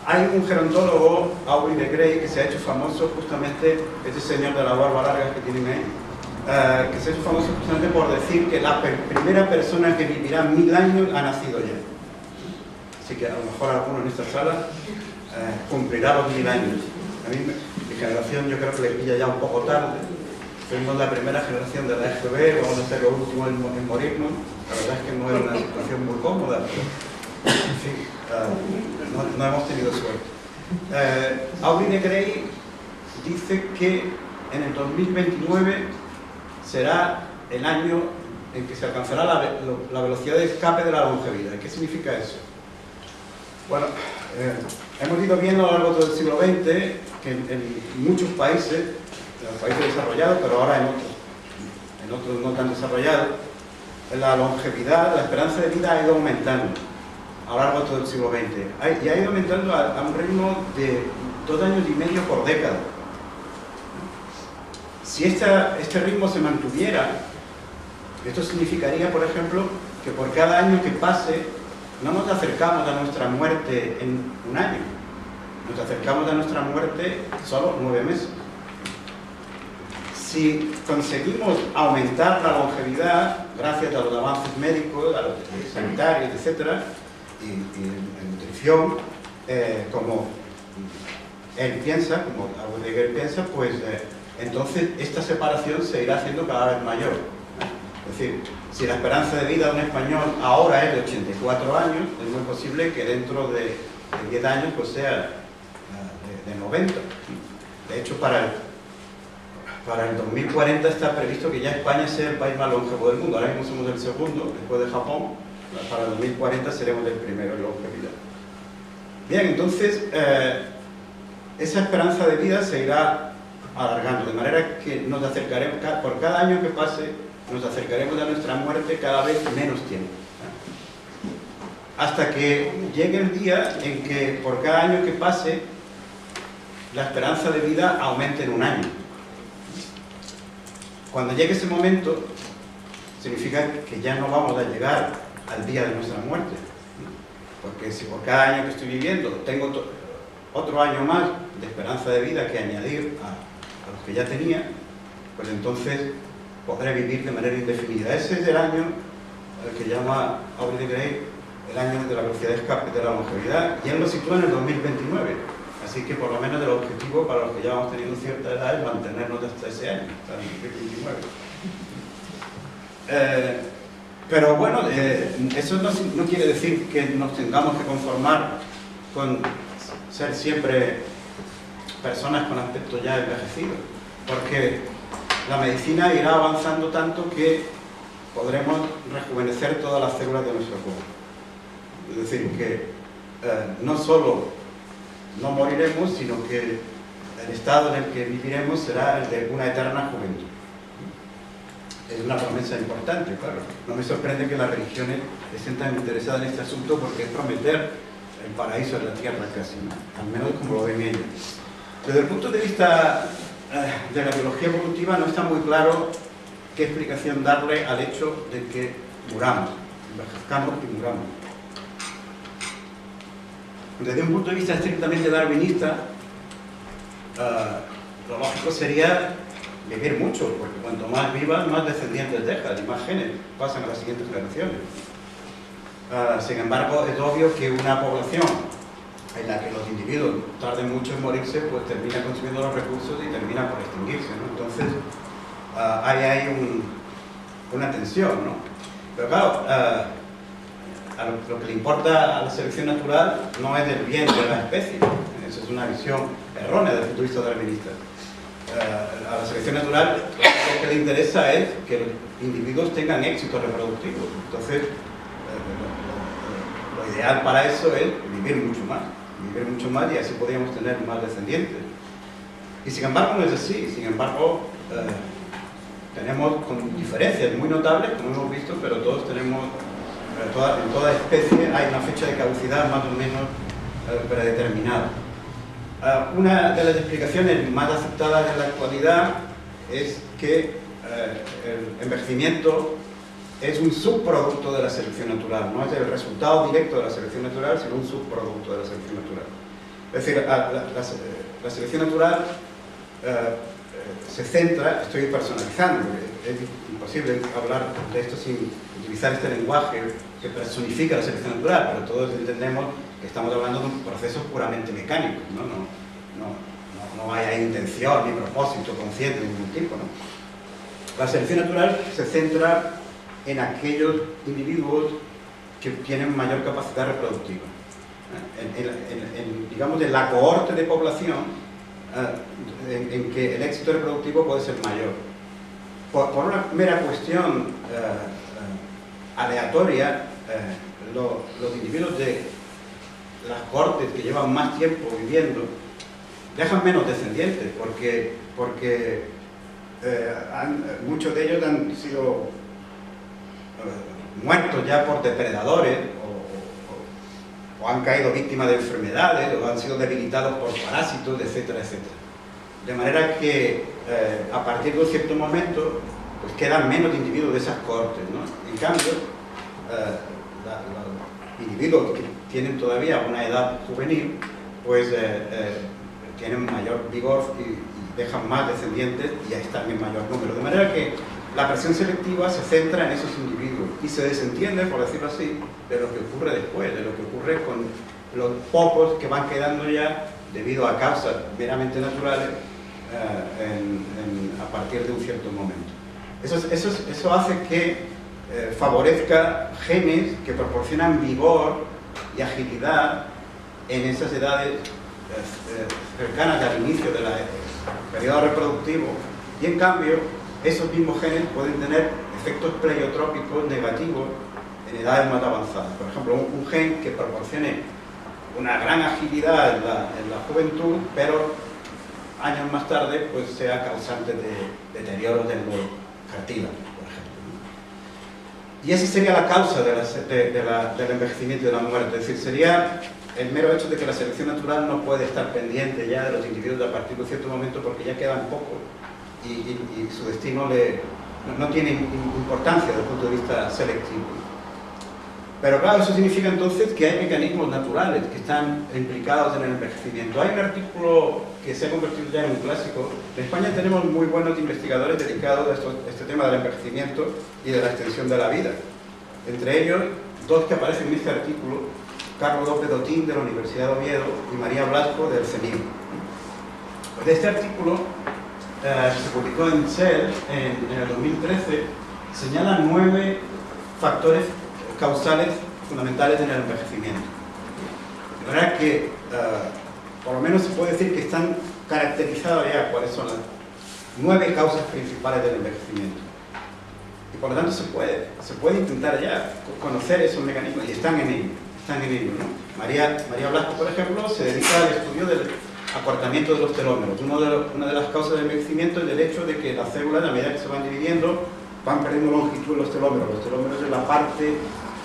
Hay un gerontólogo, Aubrey de Grey, que se ha hecho famoso justamente, este señor de la barba larga que tienen ahí, que se ha hecho famoso justamente por decir que la primera persona que vivirá 1000 años ha nacido ya. Así que a lo mejor alguno en esta sala cumplirá los 1000 años. A mí, mi generación, yo creo que le pilla ya un poco tarde. Fuimos la primera generación de la EGB, vamos a ser los últimos en morirnos. La verdad es que no es una situación muy cómoda, pero en fin, no hemos tenido suerte. Aubrey de Grey dice que en el 2029 será el año en que se alcanzará la velocidad de escape de la longevidad. ¿Qué significa eso? Bueno, hemos ido viendo a lo largo del siglo XX que en muchos países, en los países desarrollados, pero ahora en otros no tan desarrollados, la longevidad, la esperanza de vida ha ido aumentando a lo largo de todo el siglo XX. Y ha ido aumentando a un ritmo de 2 años y medio por década. Si este ritmo se mantuviera, esto significaría, por ejemplo, que por cada año que pase, no nos acercamos a nuestra muerte en un año, nos acercamos a nuestra muerte solo 9 meses. Si conseguimos aumentar la longevidad gracias a los avances médicos, a los sanitarios, etc., y en nutrición, como él piensa, como Aubrey piensa, pues entonces esta separación se irá haciendo cada vez mayor. Es decir, si la esperanza de vida de un español ahora es de 84 años, es muy posible que dentro de 10 años pues sea de 90. De hecho, para el 2040 está previsto que ya España sea el país más longevo del mundo. Ahora mismo somos el segundo, después de Japón. Para el 2040 seremos el primero en longevidad. Bien, entonces, esa esperanza de vida se irá alargando, de manera que nos acercaremos, por cada año que pase, nos acercaremos a nuestra muerte cada vez menos tiempo. Hasta que llegue el día en que por cada año que pase, la esperanza de vida aumente en 1 año. Cuando llegue ese momento, significa que ya no vamos a llegar al día de nuestra muerte. Porque si por cada año que estoy viviendo tengo otro año más de esperanza de vida que añadir a los que ya tenía, pues entonces podré vivir de manera indefinida. Ese es el año que llama Aubrey de Grey el año de la velocidad de escape de la longevidad, y él lo sitúa en el 2029. Así que por lo menos el objetivo para los que ya hemos tenido cierta edad es mantenernos hasta ese año, hasta el 2029. Pero bueno, eso no quiere decir que nos tengamos que conformar con ser siempre personas con aspecto ya envejecido, porque la medicina irá avanzando tanto que podremos rejuvenecer todas las células de nuestro cuerpo. Es decir, que no solo no moriremos, sino que el estado en el que viviremos será el de una eterna juventud. Es una promesa importante, claro. No me sorprende que las religiones estén tan interesadas en este asunto, porque es prometer el paraíso de la tierra casi, ¿no? Al menos como lo ven ellos. Desde el punto de vista de la biología evolutiva no está muy claro qué explicación darle al hecho de que muramos, envejezcamos y muramos. Desde un punto de vista estrictamente darwinista, lo lógico sería vivir mucho, porque cuanto más vivas, más descendientes dejas y más genes pasan a las siguientes generaciones. Sin embargo, es obvio que una población en la que los individuos tarden mucho en morirse, pues termina consumiendo los recursos y termina por extinguirse, ¿no? Entonces, hay ahí una tensión, ¿no? Pero claro, lo que le importa a la selección natural no es el bien de la especie. Esa es una visión errónea desde el punto de vista darwinista. a la selección natural lo que le interesa es que los individuos tengan éxito reproductivo. Entonces, lo ideal para eso es vivir mucho más y así podríamos tener más descendientes. Y sin embargo no es así, sin embargo tenemos con diferencias muy notables, como hemos visto, pero todos tenemos, en toda especie hay una fecha de caducidad más o menos predeterminada. Una de las explicaciones más aceptadas en la actualidad es que el envejecimiento es un subproducto de la selección natural, no es el resultado directo de la selección natural, sino un subproducto de la selección natural. Es decir, la selección natural se centra, estoy personalizando, es imposible hablar de esto sin utilizar este lenguaje que personifica la selección natural, pero todos entendemos que estamos hablando de un proceso puramente mecánico, no hay intención ni propósito consciente de ningún tipo, ¿no? La selección natural se centra en aquellos individuos que tienen mayor capacidad reproductiva. Digamos, en la cohorte de población en que el éxito reproductivo puede ser mayor. Por una mera cuestión aleatoria, los individuos de las cohortes que llevan más tiempo viviendo dejan menos descendientes porque muchos de ellos han sido muertos ya por depredadores o han caído víctimas de enfermedades o han sido debilitados por parásitos, etcétera, etcétera. De manera que a partir de un cierto momento pues quedan menos individuos de esas cohortes, ¿no? En cambio, los individuos que tienen todavía una edad juvenil pues tienen mayor vigor y dejan más descendientes y ahí están en mayor número. De manera que la presión selectiva se centra en esos individuos y se desentiende, por decirlo así, de lo que ocurre después, de lo que ocurre con los pocos que van quedando ya debido a causas meramente naturales a partir de un cierto momento. Eso hace que favorezca genes que proporcionan vigor y agilidad en esas edades cercanas al inicio del periodo reproductivo, y en cambio esos mismos genes pueden tener efectos pleiotrópicos negativos en edades más avanzadas. Por ejemplo, un gen que proporcione una gran agilidad en la juventud, pero años más tarde pues sea causante de deterioro del cartílago, por ejemplo. Y esa sería la causa del envejecimiento y de la muerte. Es decir, sería el mero hecho de que la selección natural no puede estar pendiente ya de los individuos a partir de un cierto momento porque ya quedan pocos y su destino no tiene importancia desde el punto de vista selectivo. Pero claro, eso significa entonces que hay mecanismos naturales que están implicados en el envejecimiento. Hay un artículo que se ha convertido ya en un clásico. En España tenemos muy buenos investigadores dedicados a este tema del envejecimiento y de la extensión de la vida. Entre ellos, dos que aparecen en este artículo: Carlos López Otín, de la Universidad de Oviedo, y María Blasco, del CENIR. Pues de este artículo, se publicó en Cell en el 2013, señalan 9 factores causales fundamentales en el envejecimiento. De manera que, por lo menos se puede decir que están caracterizadas ya cuáles son las 9 causas principales del envejecimiento. Y por lo tanto se puede intentar ya conocer esos mecanismos, y están en ello, ¿no? María Blasco, por ejemplo, se dedica al estudio del acortamiento de los telómeros. Una de las causas del envejecimiento es el hecho de que las células, a medida que se van dividiendo, van perdiendo longitud en los telómeros. Los telómeros es la parte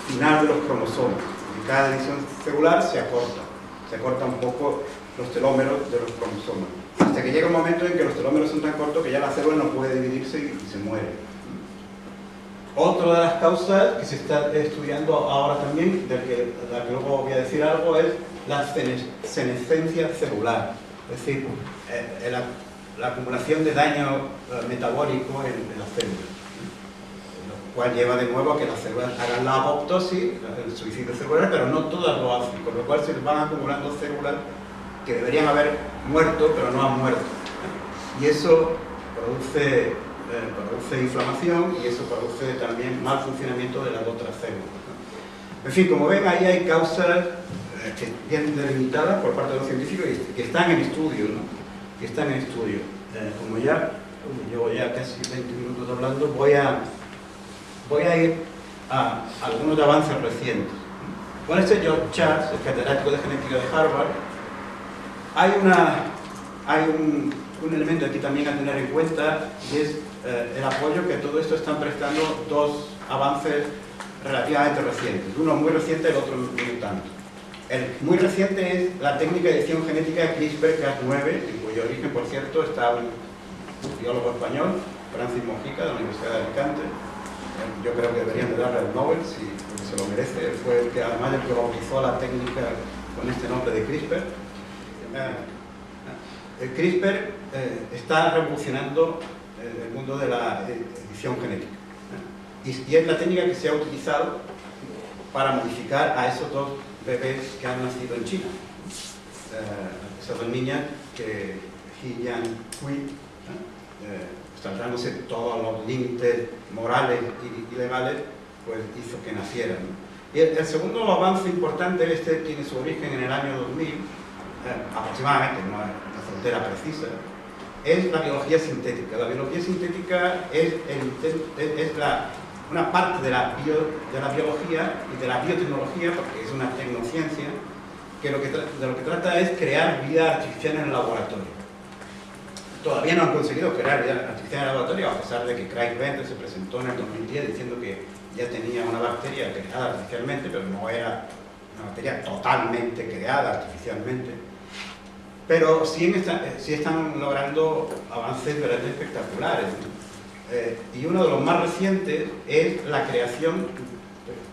final de los cromosomas. En cada división celular se acorta un poco los telómeros de los cromosomas, hasta que llega un momento en que los telómeros son tan cortos que ya la célula no puede dividirse y se muere. Otra de las causas que se está estudiando ahora también, de la que luego voy a decir algo, es la senescencia celular, es decir, la acumulación de daño metabólico en las células, lo cual lleva de nuevo a que las células hagan la apoptosis, el suicidio celular, pero no todas lo hacen, con lo cual se van acumulando células que deberían haber muerto, pero no han muerto. Y eso produce inflamación, y eso produce también mal funcionamiento de las otras células. En fin, como ven, ahí hay causas que bien delimitadas por parte de los científicos y que están en estudio, ¿no? Que están en estudio. como ya llevo ya casi 20 minutos hablando, voy a ir a algunos avances recientes. Con este George Church, el catedrático de genética de Harvard, hay un elemento aquí también a tener en cuenta, y es el apoyo que todo esto están prestando dos avances relativamente recientes. Uno muy reciente, el otro no tanto. El muy reciente es la técnica de edición genética CRISPR-Cas9, en cuyo origen, por cierto, está un biólogo español, Francis Mojica, de la Universidad de Alicante. Yo creo que deberían de darle el Nobel, porque se lo merece. Él fue el que, además, el que bautizó la técnica con este nombre de CRISPR. El CRISPR está revolucionando el mundo de la edición genética. Y es la técnica que se ha utilizado para modificar a esos dos bebés que han nacido en China. Esas dos niñas que He Jiankui, saltándose todos los límites morales y legales, pues hizo que nacieran. Y el segundo avance importante, tiene su origen en el año 2000, aproximadamente, no es una frontera precisa, es la biología sintética. La biología sintética es una parte de la biología y de la biotecnología, porque es una tecnociencia, que de lo que trata es crear vida artificial en el laboratorio. Todavía no han conseguido crear vida artificial en el laboratorio, a pesar de que Craig Venter se presentó en el 2010 diciendo que ya tenía una bacteria creada artificialmente, pero no era una bacteria totalmente creada artificialmente. Pero sí están logrando avances verdaderamente espectaculares. Y uno de los más recientes es la creación,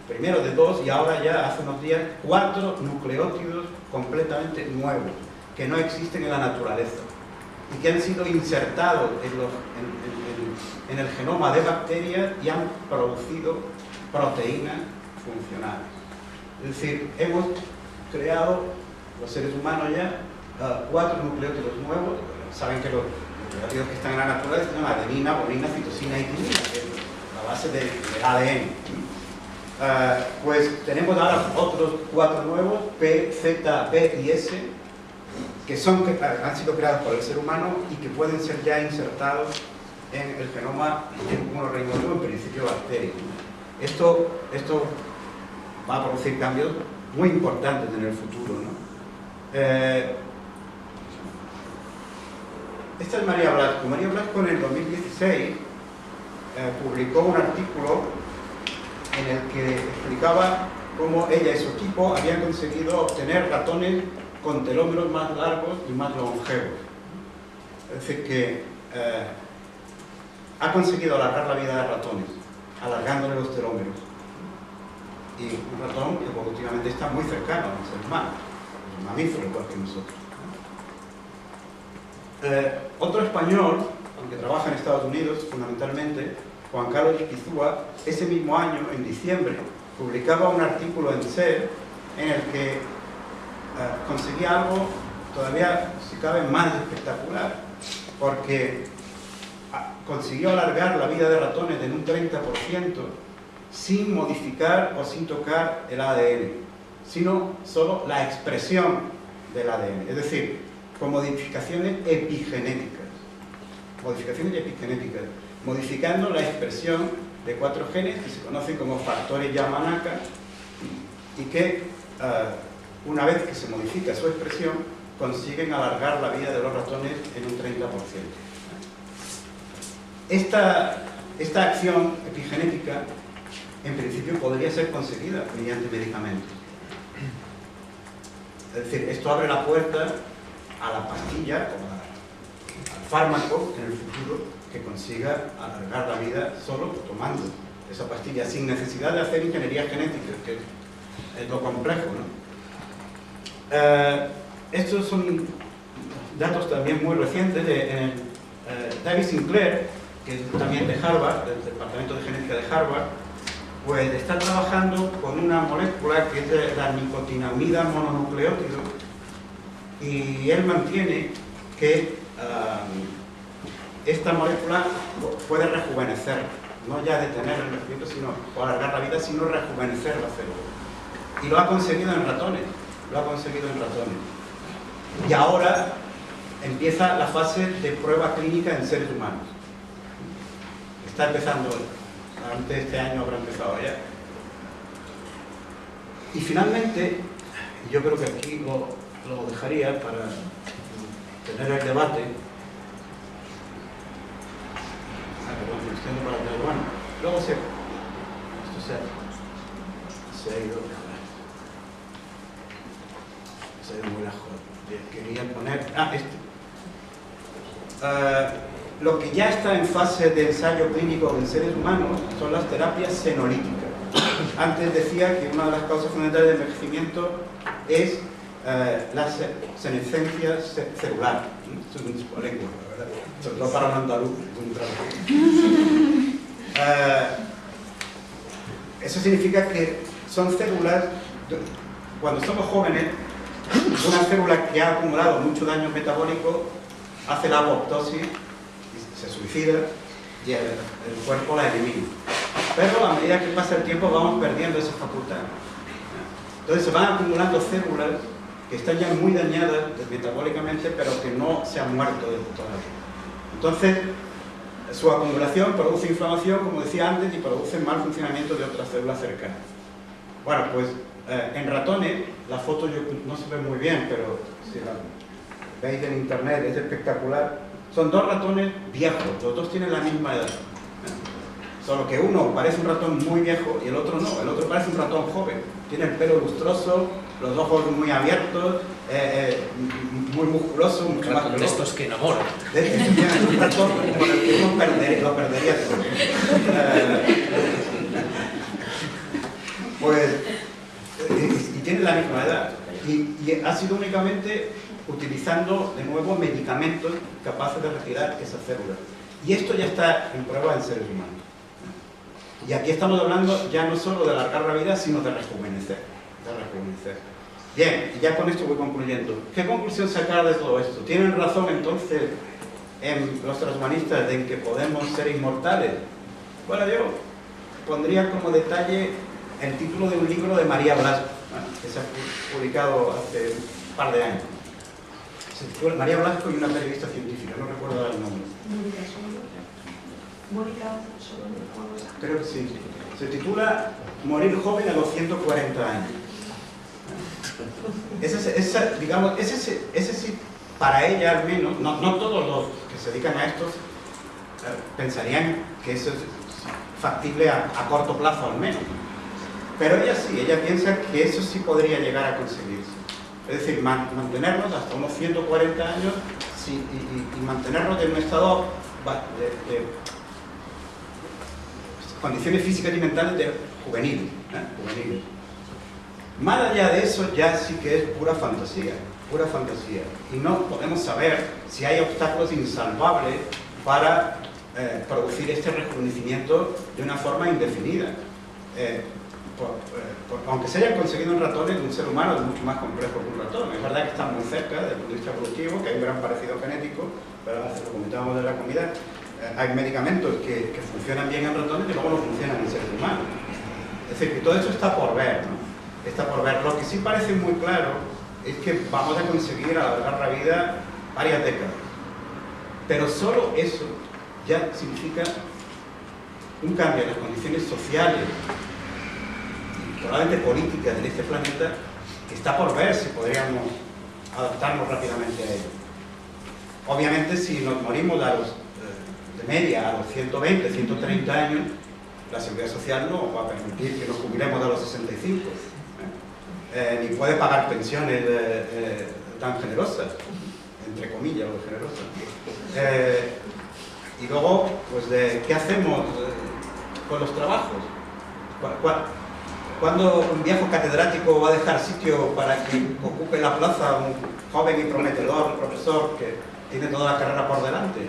primero de 2 y ahora ya hace unos días 4 nucleótidos completamente nuevos, que no existen en la naturaleza y que han sido insertados en el genoma de bacterias y han producido proteínas funcionales. Es decir, hemos creado, los seres humanos ya, 4 nucleótidos nuevos. Saben que los nucleótidos que están en la naturaleza son adenina, guanina, citosina y timina, que es la base del ADN. Pues tenemos ahora otros 4 nuevos, P, Z, B y S, que han sido creados por el ser humano y que pueden ser ya insertados en el genoma de un monorreinoso, en principio bacterias. Esto va a producir cambios muy importantes en el futuro, ¿no? Esta es María Blasco. María Blasco en el 2016 publicó un artículo en el que explicaba cómo ella y su equipo habían conseguido obtener ratones con telómeros más largos y más longevos. Es decir, que ha conseguido alargar la vida de ratones, alargándole los telómeros. Y un ratón evolutivamente está muy cercano al ser humano, es un mamífero igual que nosotros. Otro español, aunque trabaja en Estados Unidos fundamentalmente, Juan Carlos Pizúa, ese mismo año, en diciembre, publicaba un artículo en SER en el que conseguía algo todavía, si cabe, más espectacular, porque consiguió alargar la vida de ratones en un 30% sin modificar o sin tocar el ADN, sino solo la expresión del ADN, es decir, con modificaciones epigenéticas, modificando la expresión de 4 genes que se conocen como factores Yamanaka y que una vez que se modifica su expresión consiguen alargar la vida de los ratones en un 30%. Esta acción epigenética en principio podría ser conseguida mediante medicamentos. Es decir, esto abre la puerta a la pastilla o al fármaco en el futuro que consiga alargar la vida solo tomando esa pastilla, sin necesidad de hacer ingeniería genética, que es lo complejo, ¿no? Estos son datos también muy recientes de David Sinclair, que es también de Harvard, del Departamento de Genética de Harvard, pues está trabajando con una molécula que es la nicotinamida mononucleótido, y él mantiene que esta molécula puede rejuvenecer, no ya detener el nacimiento, sino o alargar la vida, sino rejuvenecer la célula. Y lo ha conseguido en ratones, Y ahora empieza la fase de prueba clínica en seres humanos. Está empezando, antes de este año habrá empezado ya. Y finalmente, yo creo que aquí lo dejaría para tener el debate. Perdón, me extiendo para atrás. Bueno, luego esto se ha ido muy lejos. Quería poner... lo que ya está en fase de ensayo clínico en seres humanos son las terapias senolíticas. Antes decía que una de las causas fundamentales del envejecimiento es la senescencia celular. Esto es un lengua, ¿verdad? Sobre todo para un andaluz. Eso significa que son células, cuando somos jóvenes, una célula que ha acumulado mucho daño metabólico hace la apoptosis, se suicida y el cuerpo la elimina. Pero a medida que pasa el tiempo vamos perdiendo esa facultad. Entonces se van acumulando células que están ya muy dañadas metabólicamente, pero que no se han muerto de todavía. Entonces, su acumulación produce inflamación, como decía antes, y produce mal funcionamiento de otras células cercanas. Bueno, pues en ratones, la foto no se ve muy bien, pero si la veis en internet es espectacular. Son dos ratones viejos, los dos tienen la misma edad. Solo que uno parece un ratón muy viejo y el otro no, el otro parece un ratón joven. Tiene el pelo lustroso, los ojos muy abiertos, muy musculoso, mucho más de estos que enamoran. Es un ratón con el que uno lo perdería todo. Pues, y tiene la misma edad. Y ha sido únicamente utilizando de nuevo medicamentos capaces de retirar esas células. Y esto ya está en prueba en seres humanos. Y aquí estamos hablando ya no solo de alargar la vida, sino de rejuvenecer. Bien, y ya con esto voy concluyendo. ¿Qué conclusión sacar de todo esto? ¿Tienen razón entonces los transhumanistas de que podemos ser inmortales? Bueno, yo pondría como detalle el título de un libro de María Blasco, que se ha publicado hace un par de años. María Blasco y una periodista científica, no recuerdo ahora el nombre. Mónica Solórzano. Creo que sí. Se titula Morir joven a los 140 años. Ese sí, para ella al menos, no todos los que se dedican a esto pensarían que eso es factible a corto plazo al menos. Pero ella sí, ella piensa que eso sí podría llegar a conseguirse. Es decir, mantenernos hasta unos 140 años y mantenernos en un estado de condiciones físicas y mentales de juveniles. Más allá de eso ya sí que es pura fantasía. Y no podemos saber si hay obstáculos insalvables para producir este rejuvenecimiento de una forma indefinida. Aunque se hayan conseguido en ratones, un ser humano es mucho más complejo que un ratón. Es verdad que están muy cerca desde el punto de vista evolutivo, que hay un gran parecido genético, pero lo comentábamos de la comida, hay medicamentos que funcionan bien en ratones y luego no funcionan en seres humanos. Es decir, que todo esto está por ver, ¿no? Está por ver. Lo que sí parece muy claro es que vamos a conseguir alargar la vida varias décadas. Pero solo eso ya significa un cambio en las condiciones sociales probablemente política de este planeta, que está por ver si podríamos adaptarnos rápidamente a ello. Obviamente, si nos morimos de media a los 120, 130 años, la Seguridad Social no va a permitir que nos jubilemos a los 65, ni puede pagar pensiones tan generosas, entre comillas, lo generosas. Y luego, pues, ¿qué hacemos con los trabajos? ¿Cuándo un viejo catedrático va a dejar sitio para que ocupe la plaza un joven y prometedor profesor que tiene toda la carrera por delante?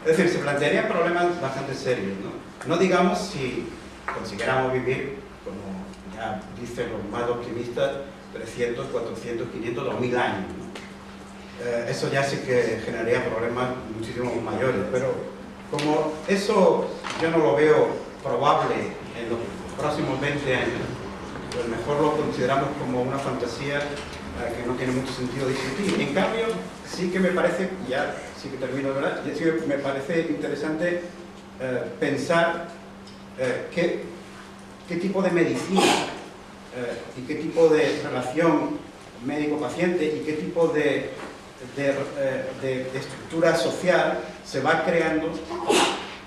Es decir, se plantearían problemas bastante serios, ¿no? No digamos si consiguiéramos vivir, como ya dicen los más optimistas, 300, 400, 500, 2000 años, ¿no? Eso ya sí que generaría problemas muchísimo mayores, pero como eso yo no lo veo probable en los próximos 20 años, pues mejor lo consideramos como una fantasía que no tiene mucho sentido discutir. En cambio, sí que me parece, ya sí que termino de verdad, sí que me parece interesante pensar qué tipo de medicina y qué tipo de relación médico-paciente y qué tipo de estructura social se va creando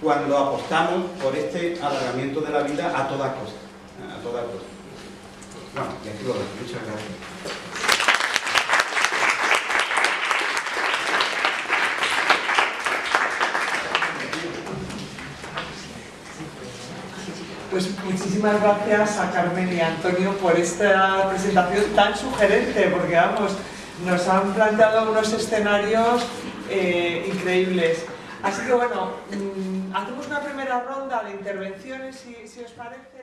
cuando apostamos por este alargamiento de la vida a toda costa. A toda costa. Bueno, y aquí lo dejo. Muchas gracias. Pues muchísimas gracias a Carmen y a Antonio por esta presentación tan sugerente, porque vamos, nos han planteado unos escenarios increíbles. Así que bueno, hacemos una primera ronda de intervenciones, si os parece.